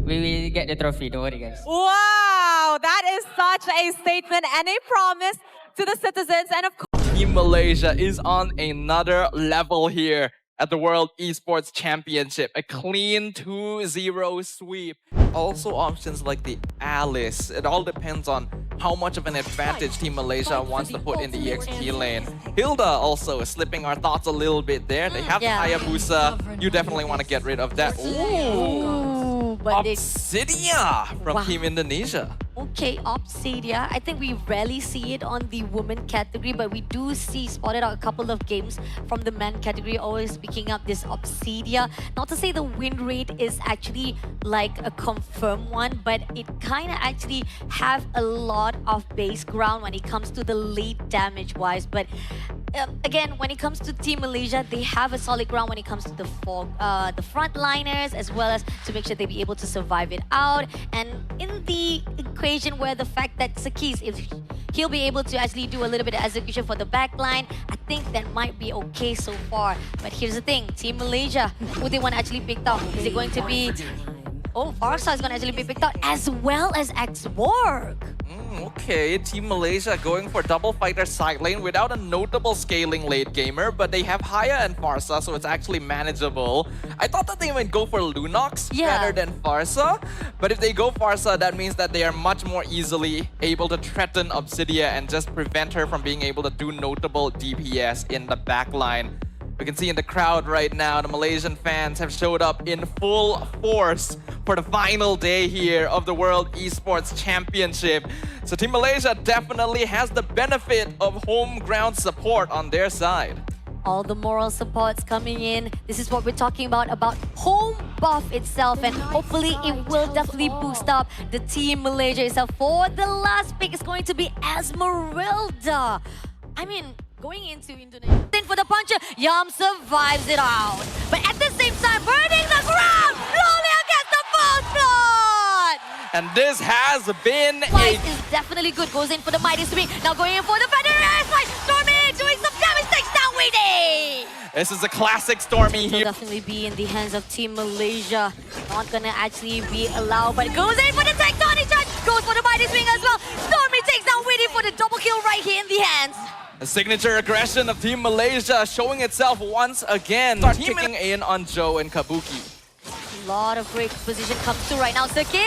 we will get the trophy. Don't worry, guys. Wow, that is such a statement and a promise to the citizens. And of course, Team Malaysia is on another level here at the World Esports Championship. A clean 2-0 sweep. Also options like the Alice. It all depends on how much of an advantage Team Malaysia wants to put in the EXP lane. Hilda also is slipping our thoughts a little bit there. They have Hayabusa. You definitely want to get rid of that. Ooh, but Obsidia from Wow. Team Indonesia. Okay, Obsidia. I think we rarely see it on the women category, but we do see spotted out a couple of games from the men category, always picking up this Obsidia. Not to say the win rate is actually like a confirmed one, but it kind of actually have a lot of base ground when it comes to the late damage wise. But again, when it comes to Team Malaysia, they have a solid ground when it comes to the frontliners, as well as to make sure they be able to survive it out. And in the equation where the fact that Sakis, if he'll be able to actually do a little bit of execution for the backline, I think that might be okay so far. But here's the thing, Team Malaysia, who they want to actually pick up? Is it going to be... Oh, Farsa is going to actually be picked out, as well as Xborg. Okay, Team Malaysia going for double fighter side lane without a notable scaling late gamer, but they have Haya and Farsa, so it's actually manageable. I thought that they might go for Lunox rather than Farsa, but if they go Farsa, that means that they are much more easily able to threaten Obsidia and just prevent her from being able to do notable DPS in the backline. We can see in the crowd right now, the Malaysian fans have showed up in full force for the final day here of the World Esports Championship. So Team Malaysia definitely has the benefit of home ground support on their side. All the moral supports coming in. This is what we're talking about home buff itself, and hopefully it will definitely boost up the Team Malaysia itself. For the last pick is going to be Esmeralda. I mean, going into Indonesia. Then for the puncher, Yum survives it out. But at the same time, burning the ground! Lolia gets the first blood! And this has been Twice is definitely good. Goes in for the Mighty Swing. Now going in for the Federer. Stormy doing some damage. Takes down Weedy. This is a classic Stormy Will here. definitely be in the hands of Team Malaysia. Not gonna actually be allowed, but goes in for the tectonic charge. Goes for the Mighty Swing as well. Stormy takes down Weedy for the double kill right here in the hands. The signature aggression of Team Malaysia showing itself once again. Start kicking in on Joe and Kabuki. A lot of great position comes through right now. Sakis!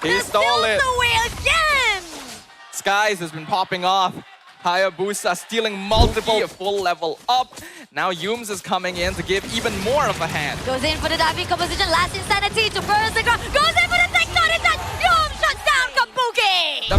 He stole it. Away again! Skies has been popping off. Hayabusa stealing multiple full level up. Now Yums is coming in to give even more of a hand. Goes in for the diving composition. Last Insanity to burst the ground. Goes in for the tectonic touch. Yum shuts down Kabuki!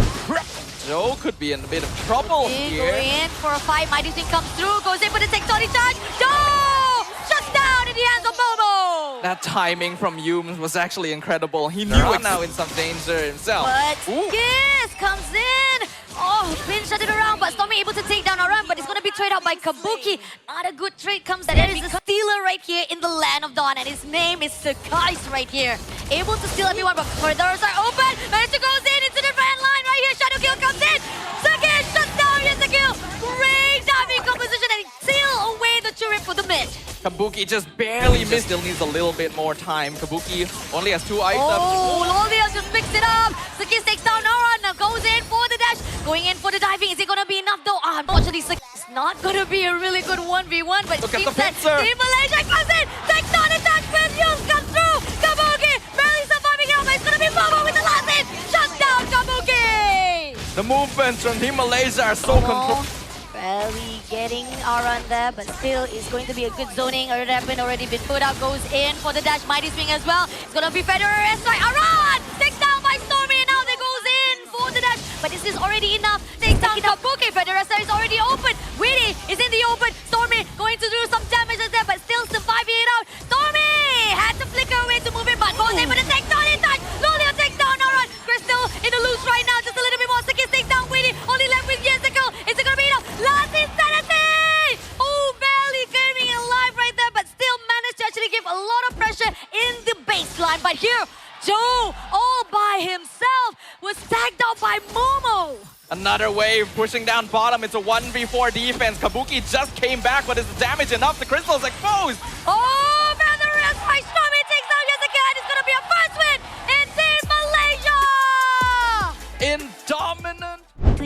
Joe could be in a bit of trouble here. Going in for a fight. Mighty Swing comes through. Goes in for the tectonic charge. Joe! Shuts down in the hands of Momo! That timing from Yums was actually incredible. He knew it now in some danger himself. But Kiss comes in. Oh, Pin shut it around, but Stormy able to take down Aram, but it's going to be traded out by Kabuki. Not a good trade comes there. There is a stealer right here in the land of Dawn, and his name is Sakais right here. Able to steal everyone, but corridors are open. Managed to goes in into the fan line right here. Shadow Kill comes in. Sakais shuts down. Here's the kill. Great diving composition and seal away the turret for the mid. Kabuki just barely missed. Still needs a little bit more time. Kabuki only has 2 items. Oh, Lolia just picks it up. Sakis takes down Nora. Now goes in for the dash. Going in for the diving. Is it going to be enough though? Unfortunately, Sakis not going to be a really good 1v1. But look at seems the that pincer. Team Malaysia comes in. Takes down attack with Yums comes through. Kabuki barely surviving out. But it's going to be Momo with the last hit. Shuts down Kabuki. The movements from Team Malaysia are so controlled. Barely getting Aran there, but still it's going to be a good zoning. A weapon already been put up, goes in for the dash. Mighty Swing as well. It's going to be Federer and strike. Aran takes down by Stormy, and now they goes in for the dash. But this is already enough. Takes down Kabuki. Federer is already open. Weedy is in the open. Stormy going to do some damage there, but still surviving it out. Stormy had to flicker away to move it, but goes in for the tectonic touch. Lolia takes down Aran. Crystal in the loose right now, just a little bit more. Sakis takes down Weedy. Only left with Yesico. Is it going to be enough? Last Insanity! Oh, barely getting alive right there, but still managed to actually give a lot of pressure in the baseline. But here, Joe, all by himself, was tagged out by Momo. Another wave pushing down bottom. It's a 1v4 defense. Kabuki just came back, but is the damage enough? The crystal is exposed. Oh, man, the rest by Stormy takes down Yesica, and it's going to be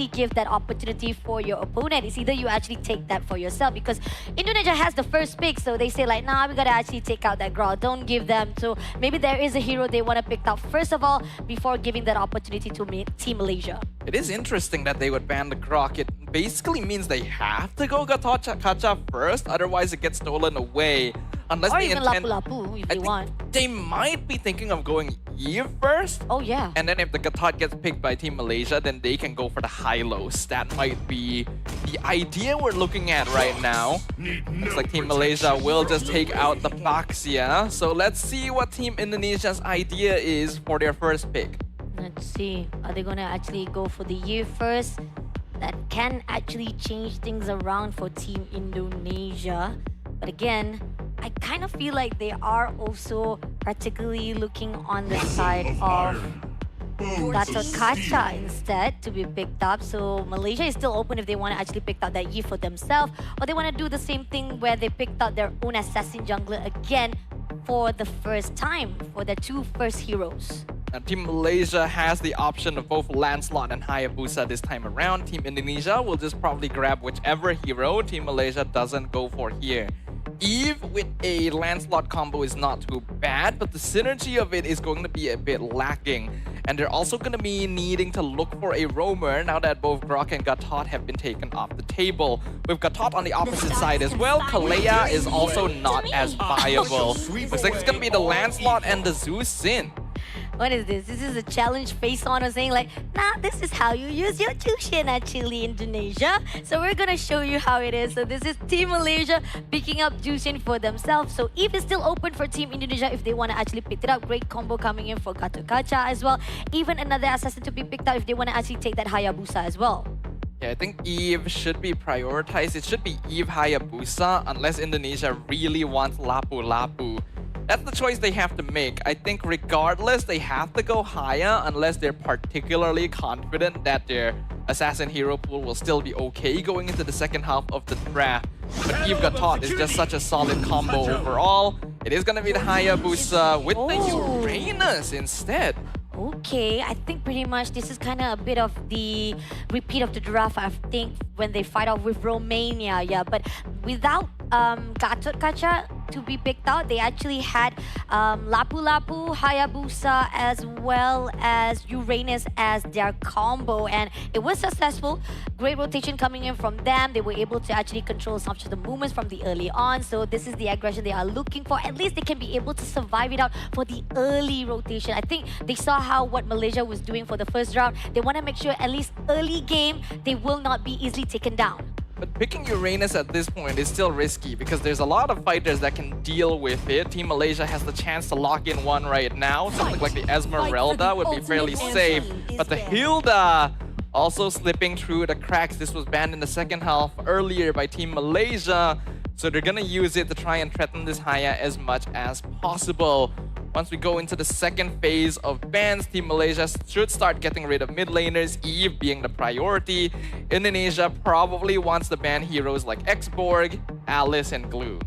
really give that opportunity for your opponent. It's either you actually take that for yourself, because Indonesia has the first pick, so they say like, nah, we gotta actually take out that Grawl. Don't give them. So maybe there is a hero they want to pick out first of all before giving that opportunity to Team Malaysia. It is interesting that they would ban the Grok. It basically means they have to go Gatot Kacha first, otherwise it gets stolen away. Unless Or they even intend... Lapu-Lapu if I they think want. they might be thinking of going Eve first. Oh yeah. And then if the Gatot gets picked by Team Malaysia, then they can go for the Hylos. That might be the idea we're looking at right now. Looks like Team Malaysia will just take out the Baxia. So let's see what Team Indonesia's idea is for their first pick. Let's see. Are they gonna actually go for the year first? That can actually change things around for Team Indonesia. But again, I kind of feel like they are also particularly looking on the side of Gatot Kaca instead to be picked up. So Malaysia is still open if they want to actually pick out that Yi for themselves, or they want to do the same thing where they picked out their own assassin jungler again for the first time for their two first heroes. And Team Malaysia has the option of both Lancelot and Hayabusa this time around. Team Indonesia will just probably grab whichever hero Team Malaysia doesn't go for here. Eve with a Lancelot combo is not too bad, but the synergy of it is going to be a bit lacking. And they're also going to be needing to look for a roamer now that both Grok and Gatot have been taken off the table. With Gatot on the opposite side as well, Kalea is also not as viable. Looks like it's going to be the Lancelot and the Zeus Sin. What is this? This is a challenge face on or saying like, nah, this is how you use your Jushin actually, Indonesia. So we're gonna show you how it is. So this is Team Malaysia picking up Jushin for themselves. So Eve is still open for Team Indonesia if they want to actually pick it up. Great combo coming in for Gatot Kaca as well. Even another assassin to be picked up if they want to actually take that Hayabusa as well. Yeah, I think Eve should be prioritized. It should be Eve Hayabusa unless Indonesia really wants Lapu-Lapu. That's the choice they have to make. I think regardless, they have to go Haya unless they're particularly confident that their assassin hero pool will still be okay going into the second half of the draft. But Eve Gatot is just such a solid combo overall. It is going to be the Hayabusa with the Uranus instead. Okay, I think pretty much this is kind of a bit of the repeat of the draft, I think, when they fight off with Romania, yeah. But without Gatot Kaca to be picked out, they actually had Lapu-Lapu, Hayabusa, as well as Uranus as their combo. And it was successful. Great rotation coming in from them. They were able to actually control some of the movements from the early on. So this is the aggression they are looking for. At least they can be able to survive it out for the early rotation. I think they saw how what Malaysia was doing for the first round. They want to make sure at least early game, they will not be easily taken down. But picking Uranus at this point is still risky because there's a lot of fighters that can deal with it. Team Malaysia has the chance to lock in one right now. Something like the Esmeralda would be fairly safe. But the Hilda also slipping through the cracks. This was banned in the second half earlier by Team Malaysia. So they're gonna use it to try and threaten this Haya as much as possible. Once we go into the second phase of bans, Team Malaysia should start getting rid of mid laners, Eve being the priority. Indonesia probably wants to ban heroes like Xborg, Alice, and Glue.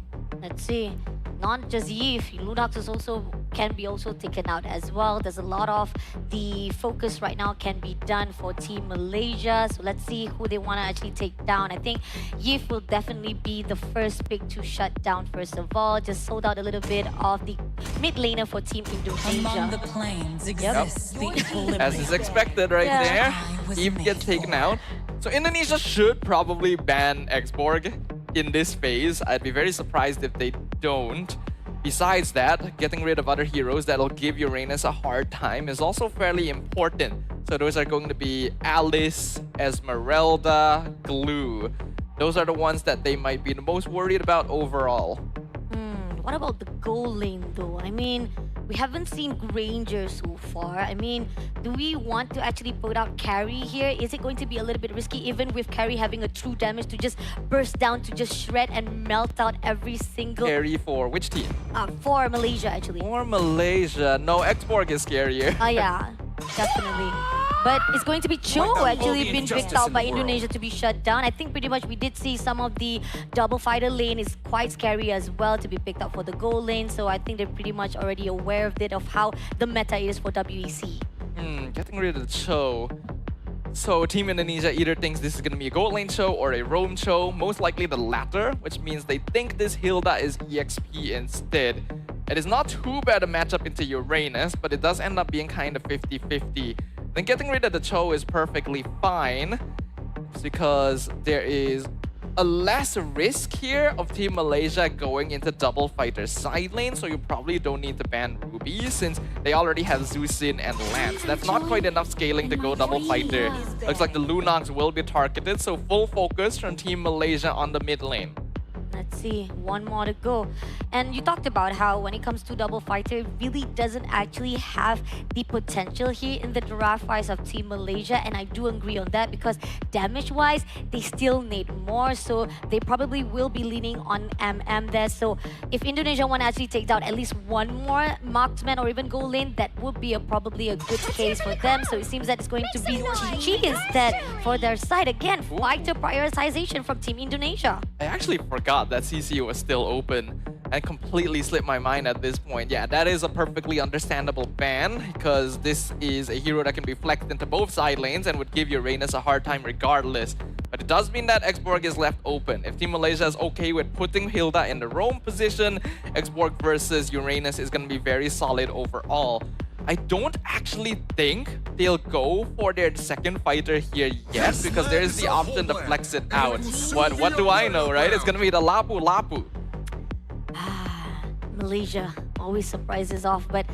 Let's see. Not just Eve, Lunox is also can be also taken out as well. There's a lot of the focus right now can be done for Team Malaysia. So let's see who they want to actually take down. I think Yif will definitely be the first pick to shut down first of all. Just sold out a little bit of the mid laner for Team Indonesia. Among the planes exists the equilibrium. As is expected right there, Eve gets taken out. So Indonesia should probably ban Xborg in this phase. I'd be very surprised if they don't. Besides that, getting rid of other heroes that'll give Uranus a hard time is also fairly important. So those are going to be Alice, Esmeralda, Glue. Those are the ones that they might be the most worried about overall. What about the goal lane though? I mean, we haven't seen Granger so far. I mean, do we want to actually put out Carry here? Is it going to be a little bit risky even with Carry having a true damage to just burst down, to just shred and melt out every single... Scary for which team? For Malaysia actually. For Malaysia. No, Xborg is scarier. Oh yeah, definitely. But it's going to be Cho actually being picked out by Indonesia to be shut down. I think pretty much we did see some of the double fighter lane is quite scary as well to be picked up for the goal lane. So I think they're pretty much already aware of it, of how the meta is for WEC. Getting rid of Cho. So Team Indonesia either thinks this is going to be a gold lane show or a roam show. Most likely the latter, which means they think this Hilda is EXP instead. It is not too bad a matchup into Uranus, but it does end up being kind of 50-50. Then getting rid of the Cho is perfectly fine. It's because there is a less risk here of Team Malaysia going into double fighter side lane, so you probably don't need to ban Ruby since they already have Zusin and Lance. That's not quite enough scaling to go double fighter. Looks like the Lunox will be targeted, so full focus from Team Malaysia on the mid lane. Let's see, one more to go. And you talked about how when it comes to double fighter, it really doesn't actually have the potential here in the draft wise of Team Malaysia. And I do agree on that because damage-wise, they still need more. So they probably will be leaning on MM there. So if Indonesia want to actually take down at least one more marksman or even gold lane, that would be probably a good case for them. So it seems that it's going to be GG instead for their side. Again, fighter prioritization from Team Indonesia. I actually forgot that CC was still open and completely slipped my mind at this point. Yeah, that is a perfectly understandable ban because this is a hero that can be flexed into both side lanes and would give Uranus a hard time regardless. But it does mean that Xborg is left open. If Team Malaysia is okay with putting Hilda in the roam position, Xborg versus Uranus is going to be very solid overall. I don't actually think they'll go for their second fighter here yet because there is the option to flex it out. What do I know, right? It's gonna be the Lapu Lapu. Malaysia always surprises off, but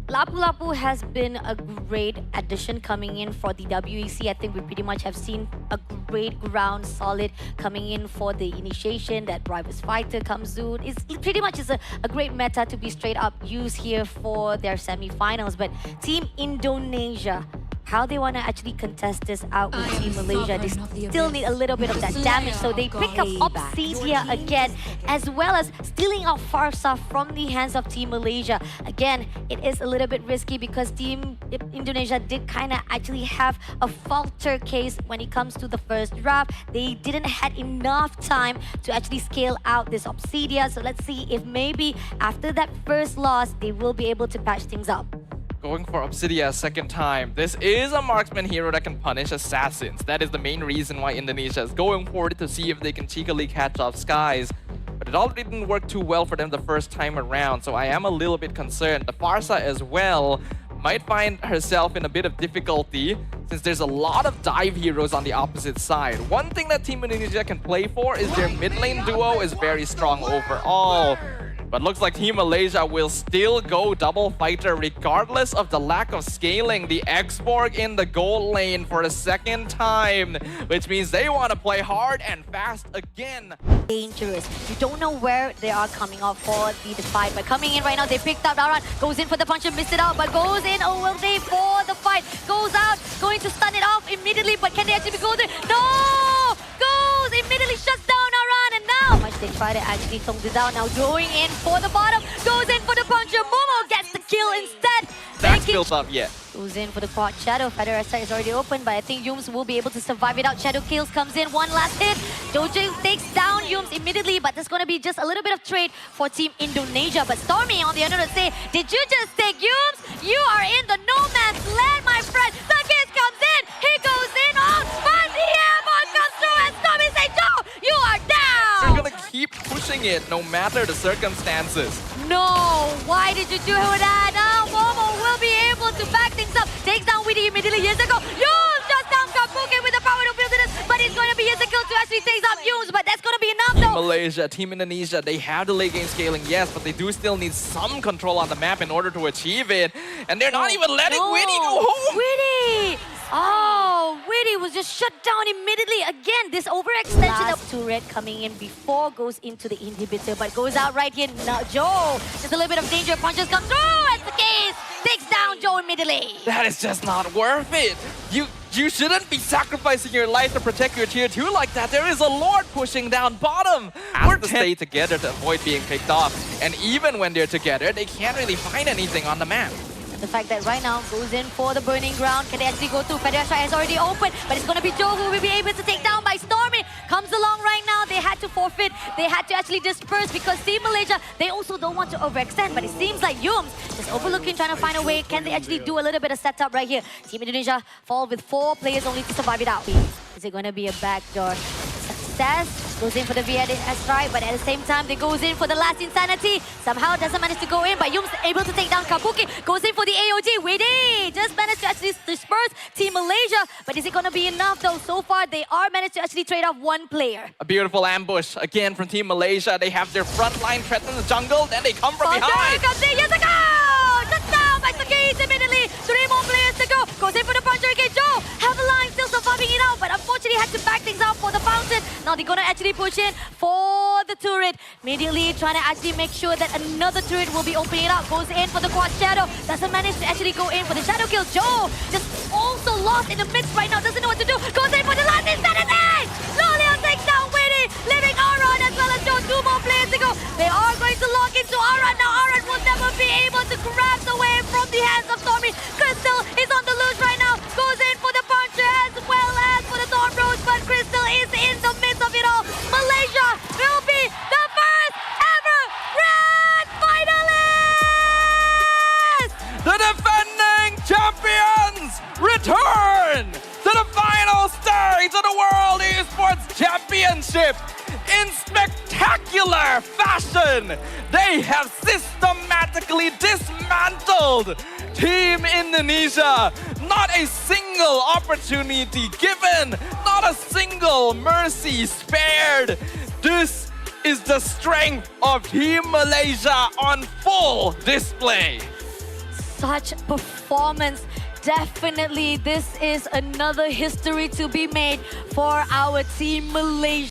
Lapu Lapu has been a great addition coming in for the WEC. I think we pretty much have seen a great ground solid coming in for the initiation. That Bribus fighter comes soon. It's pretty much is a great meta to be straight up used here for their semi-finals. But Team Indonesia, how they want to actually contest this out with Team Malaysia. They still need a little bit of that damage, so they pick up Obsidia again, as well as stealing out Farsa from the hands of Team Malaysia. Again, it is a little bit risky because Team Indonesia did kind of actually have a falter case when it comes to the first draft. They didn't had enough time to actually scale out this Obsidia, so let's see if maybe after that first loss, they will be able to patch things up. Going for Obsidia a second time. This is a marksman hero that can punish assassins. That is the main reason why Indonesia is going for it, to see if they can cheekily catch off Skies. But it already didn't work too well for them the first time around, so I am a little bit concerned. The Farsa as well might find herself in a bit of difficulty since there's a lot of dive heroes on the opposite side. One thing that Team Indonesia can play for is their mid lane duo is very strong overall. But looks like Team Malaysia will still go double fighter regardless of the lack of scaling. The Xborg in the gold lane for a second time, which means they want to play hard and fast again. Dangerous. You don't know where they are coming out for the fight, but coming in right now, they picked up Daran, goes in for the punch and missed it out, but goes in, oh will they for the fight, goes out, going to stun it off immediately, but can they actually go there? No! Goes, immediately shuts down Daran, and now much they try to actually tone this out, now going in for the bottom, goes in for the punch, and Momo gets the kill instead. That's built up yet. Goes in for the quad Shadow. Feather side is already open, but I think Yums will be able to survive it out. Shadow kills, comes in, one last hit. Dojo takes down Yums immediately, but there's going to be just a little bit of trade for Team Indonesia. But Stormy on the other hand say, did you just take Yums? You are in the no man's land, my friend. Sakis comes in, he goes in on, but the ammo comes through, and Stormy says, Joe, you are down! They're gonna keep pushing it no matter the circumstances. No, why did you do that? Now Momo will be able to back things up. Takes down Witty immediately years ago. Yums just down Kabuki with the power to build it, but it's going to be Ezekiel to actually take down Yums, but that's going to be enough Team though. Malaysia, Team Indonesia, they have the late game scaling, yes, but they do still need some control on the map in order to achieve it. And they're not even letting Witty go home. Witty! Oh, Witty was just shut down immediately. Again, this overextension of turret coming in before goes into the inhibitor, but goes out right here. Now, Joe, just a little bit of danger. Punches come through. It's the case. Takes down Joe immediately. That is just not worth it. You shouldn't be sacrificing your life to protect your tier 2 like that. There is a Lord pushing down bottom. Have to stay together to avoid being picked off. And even when they're together, they can't really find anything on the map. The fact that right now goes in for the burning ground. Can they actually go through? Federation has already opened, but it's going to be Joe who will be able to take down by Stormy. comes along right now. They had to forfeit. They had to actually disperse because Team Malaysia, they also don't want to overextend. But it seems like Yums just overlooking, trying to find a way. Can they actually do a little bit of setup right here? Team Indonesia fall with 4 players only to survive it out. Is it going to be a backdoor success? Goes in for the VS strike, but at the same time, they goes in for the last insanity. Somehow doesn't manage to go in, but Yums able to take down Kabuki. Goes in for the AOG. Wede just managed to actually disperse Team Malaysia. But is it going to be enough though? So far, they are managed to actually trade off 1 player. A beautiful ambush again from Team Malaysia. They have their front line threat in the jungle, then they come from behind. Comes in, yes, a go! Touchdown by Sakis immediately. 3 more players to go. Goes in for the puncher again. Joe, Haveline still surviving it out, but unfortunately had to back things out for the fountain. Now they're gonna actually push in for the turret. Immediately trying to actually make sure that another turret will be opening it up. Goes in for the quad shadow. Doesn't manage to actually go in for the shadow kill. Joe just also lost in the midst right now. Doesn't know what to do. Goes in for the last insanity. Loleo takes down Winnie, leaving Aran as well as Joe. 2 more players to go. They are going to lock into Aran. Now Aran will never be able to grab the wave from the hands of Stormy. Crystal is on the loose right now. Goes in for the puncher as well as for the Storm Rose, but Crystal is in the midst of it all. Malaysia will be the first ever grand finalist! The defending champions return to the final stage of the World Esports Championship in spectacular fashion. They have systematically dismantled Team Indonesia. Not a single opportunity given, not a single mercy spared. This is the strength of Team Malaysia on full display. Such performance. Definitely, this is another history to be made for our Team Malaysia.